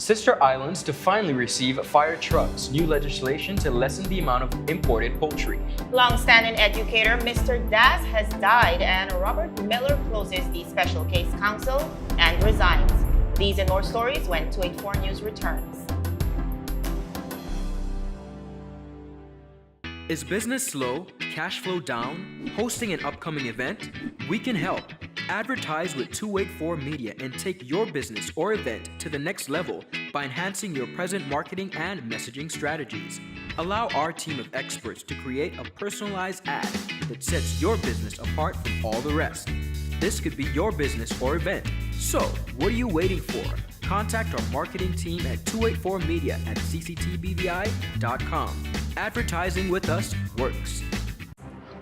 Sister islands to finally receive fire trucks. New legislation to lessen the amount of imported poultry. Longstanding educator Mr. Das has died, and Robert Muller closes the Special Counsel and resigns. These and more stories when 284 News returns. Is business slow? Cash flow down? Hosting an upcoming event? We can help. Advertise with 284 Media and take your business or event to the next level by enhancing your present marketing and messaging strategies. Allow our team of experts to create a personalized ad that sets your business apart from all the rest. This could be your business or event. So, what are you waiting for? Contact our marketing team at 284media@cctbvi.com. Advertising with us works.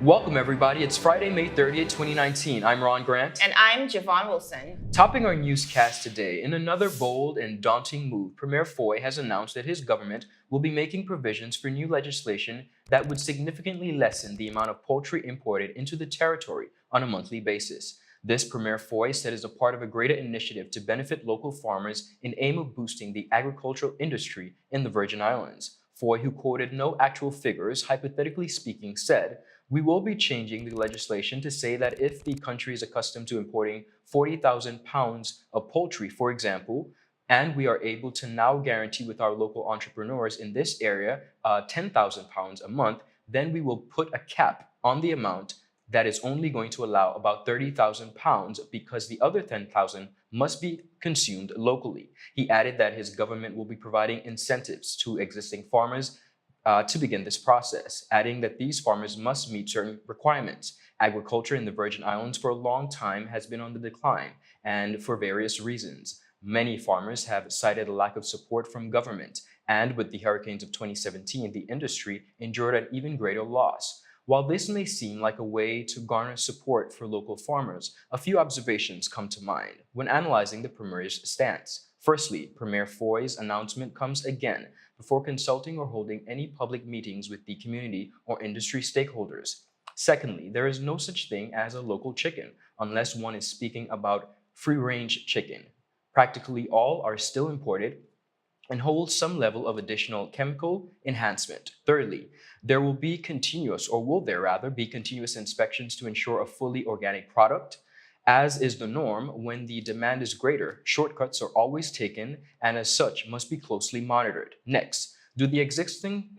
Welcome everybody, it's Friday, May 30th, 2019. I'm Ron Grant. And I'm Javon Wilson. Topping our newscast today, in another bold and daunting move, Premier Foy has announced that his government will be making provisions for new legislation that would significantly lessen the amount of poultry imported into the territory on a monthly basis. This, Premier Foy said, is a part of a greater initiative to benefit local farmers in aim of boosting the agricultural industry in the Virgin Islands. Foy, who quoted no actual figures, hypothetically speaking, said, "We will be changing the legislation to say that if the country is accustomed to importing 40,000 pounds of poultry, for example, and we are able to now guarantee with our local entrepreneurs in this area 10,000 pounds a month, then we will put a cap on the amount that is only going to allow about 30,000 pounds because the other 10,000 must be consumed locally." He added that his government will be providing incentives to existing farmers to begin this process, adding that these farmers must meet certain requirements. Agriculture in the Virgin Islands for a long time has been on the decline, and for various reasons. Many farmers have cited a lack of support from government, and with the hurricanes of 2017, the industry endured an even greater loss. While this may seem like a way to garner support for local farmers, a few observations come to mind when analyzing the Premier's stance. Firstly, Premier Foy's announcement comes again before consulting or holding any public meetings with the community or industry stakeholders. Secondly, there is no such thing as a local chicken unless one is speaking about free-range chicken. Practically all are still imported and hold some level of additional chemical enhancement. Thirdly, there will be continuous inspections to ensure a fully organic product. As is the norm, when the demand is greater, shortcuts are always taken and as such must be closely monitored. Next, do the existing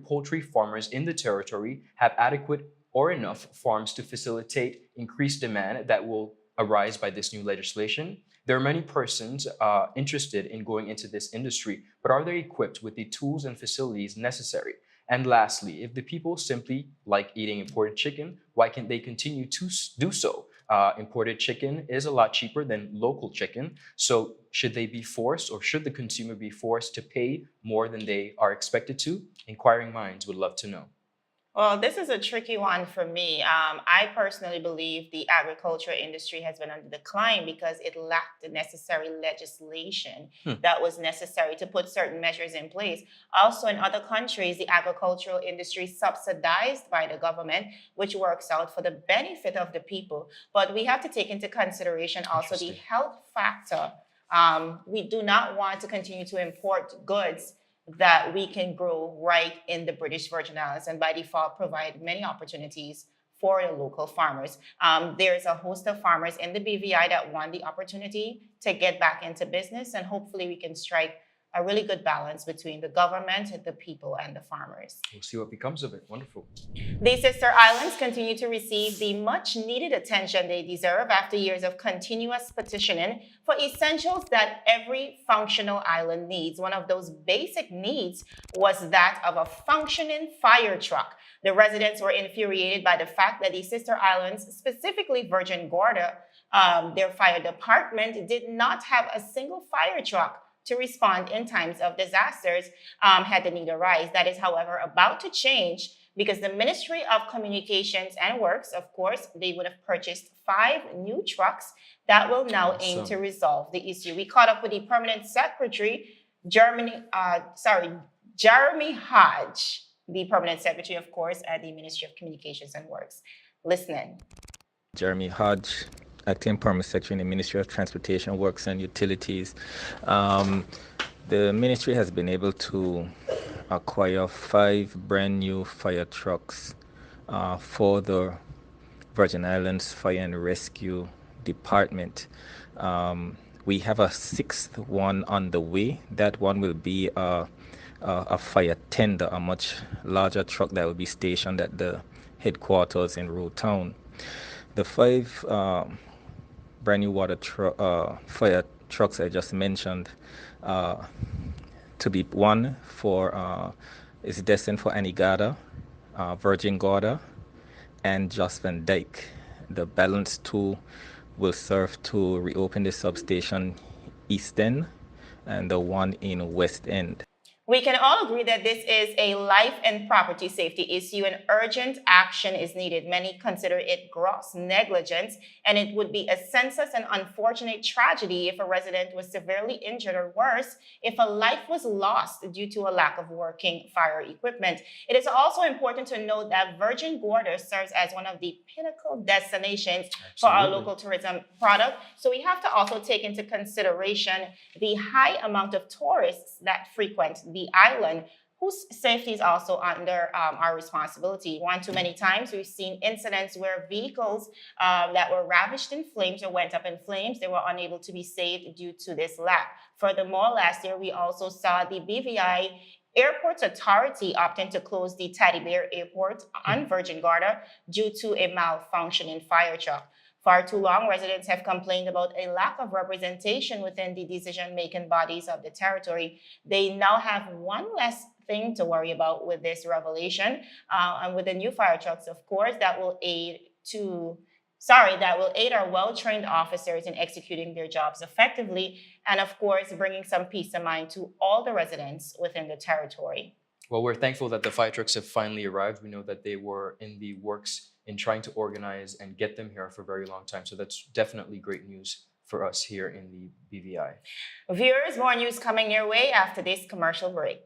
poultry farmers in the territory have adequate or enough farms to facilitate increased demand that will arise by this new legislation? There are many persons interested in going into this industry, but are they equipped with the tools and facilities necessary? And lastly, if the people simply like eating imported chicken, why can't they continue to do so? Imported chicken is a lot cheaper than local chicken. So should they be forced, or should the consumer be forced to pay more than they are expected to? Inquiring minds would love to know. Well, this is a tricky one for me. I personally believe the agriculture industry has been on the decline because it lacked the necessary legislation that was necessary to put certain measures in place. Also, in other countries, the agricultural industry is subsidized by the government, which works out for the benefit of the people. But we have to take into consideration also the health factor. We do not want to continue to import goods that we can grow right in the British Virgin Islands and by default provide many opportunities for the local farmers. There's a host of farmers in the BVI that want the opportunity to get back into business, and hopefully we can strike a really good balance between the government, the people, and the farmers. We'll see what becomes of it. Wonderful. The sister islands continue to receive the much needed attention they deserve after years of continuous petitioning for essentials that every functional island needs. One of those basic needs was that of a functioning fire truck. The residents were infuriated by the fact that the sister islands, specifically Virgin Gorda, their fire department did not have a single fire truck to respond in times of disasters had the need arise. That is, however, about to change because the Ministry of Communications and Works, of course, they would have purchased 5 new trucks that will now aim to resolve the issue. We caught up with the Permanent Secretary, Jeremy Hodge, the Permanent Secretary, of course, at the Ministry of Communications and Works. Listening. Jeremy Hodge, Acting Permanent Secretary in the Ministry of Transportation, Works and Utilities. The ministry has been able to acquire 5 brand new fire trucks for the Virgin Islands Fire and Rescue Department. We have a 6th one on the way. That one will be a fire tender, a much larger truck that will be stationed at the headquarters in Road Town. The 5 brand new fire trucks I just mentioned to be one for is destined for Anegada, Virgin Gorda, and Jost Van Dyke. The balance 2 will serve to reopen the substation East End and the one in West End. We can all agree that this is a life and property safety issue and urgent action is needed. Many consider it gross negligence, and it would be a senseless and unfortunate tragedy if a resident was severely injured, or worse, if a life was lost due to a lack of working fire equipment. It is also important to note that Virgin Gorda serves as one of the pinnacle destinations for our local tourism product. So we have to also take into consideration the high amount of tourists that frequent the island, whose safety is also under our responsibility. One too many times, we've seen incidents where vehicles that were ravished in flames or went up in flames, they were unable to be saved due to this lack. Furthermore, last year, we also saw the BVI Airports Authority opting to close the Teddy Bear Airport on Virgin Gorda due to a malfunctioning fire truck. Far too long, residents have complained about a lack of representation within the decision-making bodies of the territory. They now have one less thing to worry about with this revelation. And with the new fire trucks, of course, that will aid our well-trained officers in executing their jobs effectively, and of course, bringing some peace of mind to all the residents within the territory. Well, we're thankful that the fire trucks have finally arrived. We know that they were in the works in trying to organize and get them here for a very long time. So that's definitely great news for us here in the BVI. Viewers, more news coming your way after this commercial break.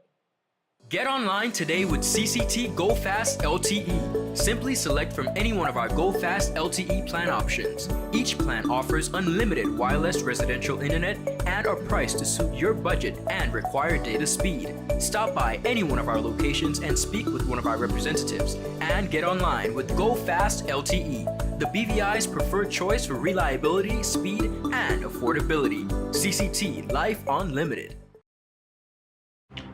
Get online today with CCT Go Fast LTE. Simply select from any one of our Go Fast LTE plan options. Each plan offers unlimited wireless residential internet and are priced to suit your budget and required data speed. Stop by any one of our locations and speak with one of our representatives. And get online with Go Fast LTE, the BVI's preferred choice for reliability, speed, and affordability. CCT Life Unlimited.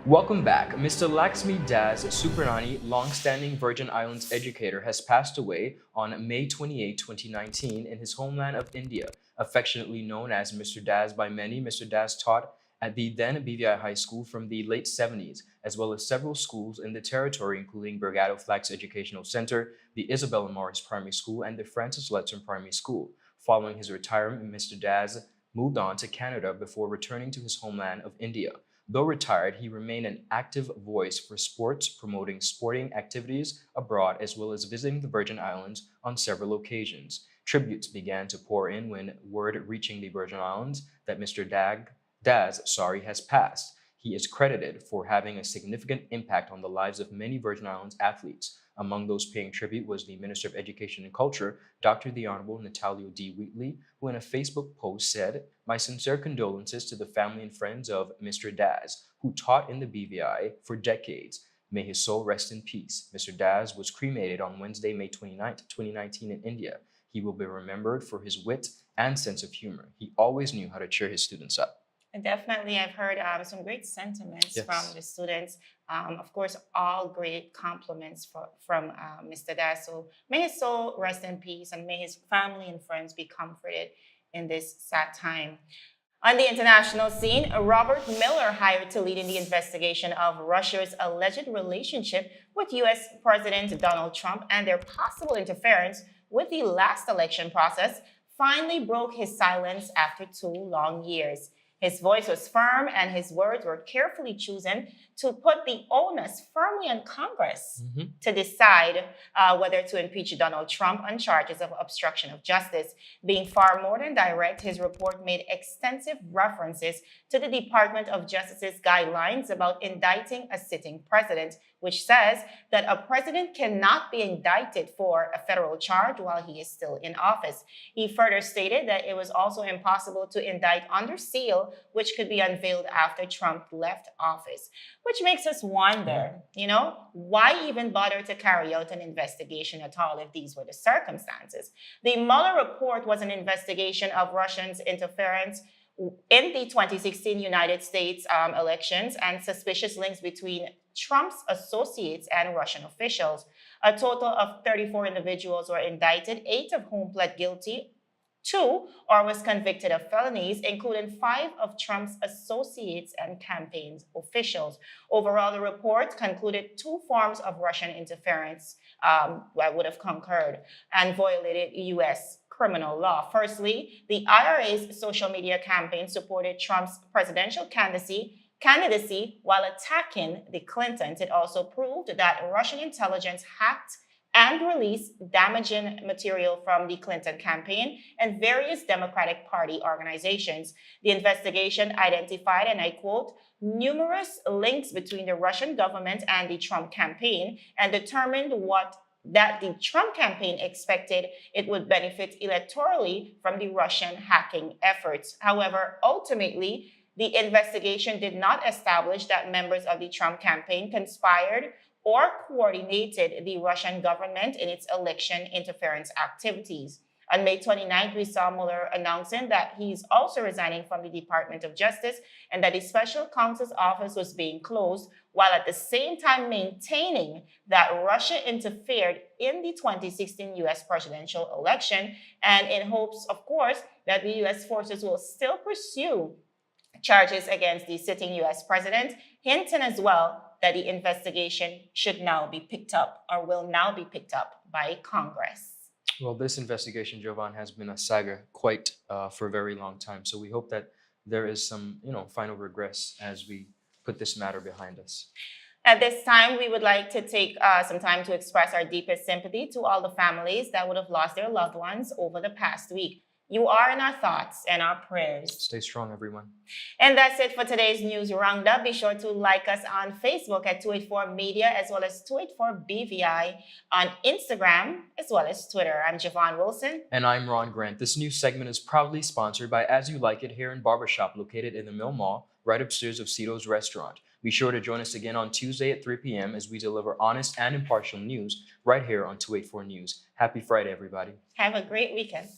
Welcome back. Mr. Lakshmi Das Supranani, Longstanding Virgin Islands educator, has passed away on May 28, 2019 in his homeland of India. Affectionately known as Mr. Das by many, Mr. Das taught at the then BVI High School from the late 70s, as well as several schools in the territory, including Brigado Flax Educational Center, the Isabella Morris Primary School, and the Francis Letson Primary School. Following his retirement, Mr. Das moved on to Canada before returning to his homeland of India. Though retired, he remained an active voice for sports, promoting sporting activities abroad, as well as visiting the Virgin Islands on several occasions. Tributes began to pour in when word reaching the Virgin Islands that Mr. Das has passed. He is credited for having a significant impact on the lives of many Virgin Islands athletes. Among those paying tribute was the Minister of Education and Culture, Dr. the Honorable Natalio D. Wheatley, who in a Facebook post said, "My sincere condolences to the family and friends of Mr. Das, who taught in the BVI for decades. May his soul rest in peace." Mr. Das was cremated on Wednesday, May 29, 2019 in India. He will be remembered for his wit and sense of humor. He always knew how to cheer his students up. And definitely, I've heard some great sentiments Yes. from the students. Of course, all great compliments from Mr. Das. So may his soul rest in peace, and may his family and friends be comforted in this sad time. On the international scene, Robert Muller hired to lead in the investigation of Russia's alleged relationship with U.S. President Donald Trump and their possible interference with the last election process finally broke his silence after 2 long years. His voice was firm and his words were carefully chosen to put the onus firmly on Congress to decide whether to impeach Donald Trump on charges of obstruction of justice. Being far more than direct, his report made extensive references to the Department of Justice's guidelines about indicting a sitting president, which says that a president cannot be indicted for a federal charge while he is still in office. He further stated that it was also impossible to indict under seal, which could be unveiled after Trump left office. Which makes us wonder, why even bother to carry out an investigation at all if these were the circumstances? The Mueller report was an investigation of Russians' interference in the 2016 United States elections and suspicious links between Trump's associates and Russian officials. A total of 34 individuals were indicted, 8 of whom pled guilty to or was convicted of felonies, including 5 of Trump's associates and campaign officials. Overall, the report concluded 2 forms of Russian interference that would have concurred and violated U.S. criminal law. Firstly, the IRA's social media campaign supported Trump's presidential candidacy while attacking the Clintons. It also proved that Russian intelligence hacked and released damaging material from the Clinton campaign and various Democratic Party organizations. The investigation identified, and I quote, numerous links between the Russian government and the Trump campaign and determined that the Trump campaign expected it would benefit electorally from the Russian hacking efforts. However, ultimately, the investigation did not establish that members of the Trump campaign conspired or coordinated the Russian government in its election interference activities. On May 29th, we saw Mueller announcing that he's also resigning from the Department of Justice and that the Special Counsel's office was being closed, while at the same time maintaining that Russia interfered in the 2016 U.S. presidential election, and in hopes, of course, that the U.S. forces will still pursue charges against the sitting U.S. president, hinting as well that the investigation should now be picked up or will now be picked up by Congress. Well, this investigation, Jovan, has been a saga quite for a very long time. So we hope that there is some, final regress as we put this matter behind us. At this time, we would like to take some time to express our deepest sympathy to all the families that would have lost their loved ones over the past week. You are in our thoughts and our prayers. Stay strong, everyone. And that's it for today's news roundup. Be sure to like us on Facebook at 284 Media, as well as 284 BVI on Instagram, as well as Twitter. I'm Javon Wilson. And I'm Ron Grant. This new segment is proudly sponsored by As You Like It Hair and Barbershop, located in the Mill Mall, right upstairs of Cito's Restaurant. Be sure to join us again on Tuesday at 3 p.m. as we deliver honest and impartial news right here on 284 News. Happy Friday, everybody. Have a great weekend.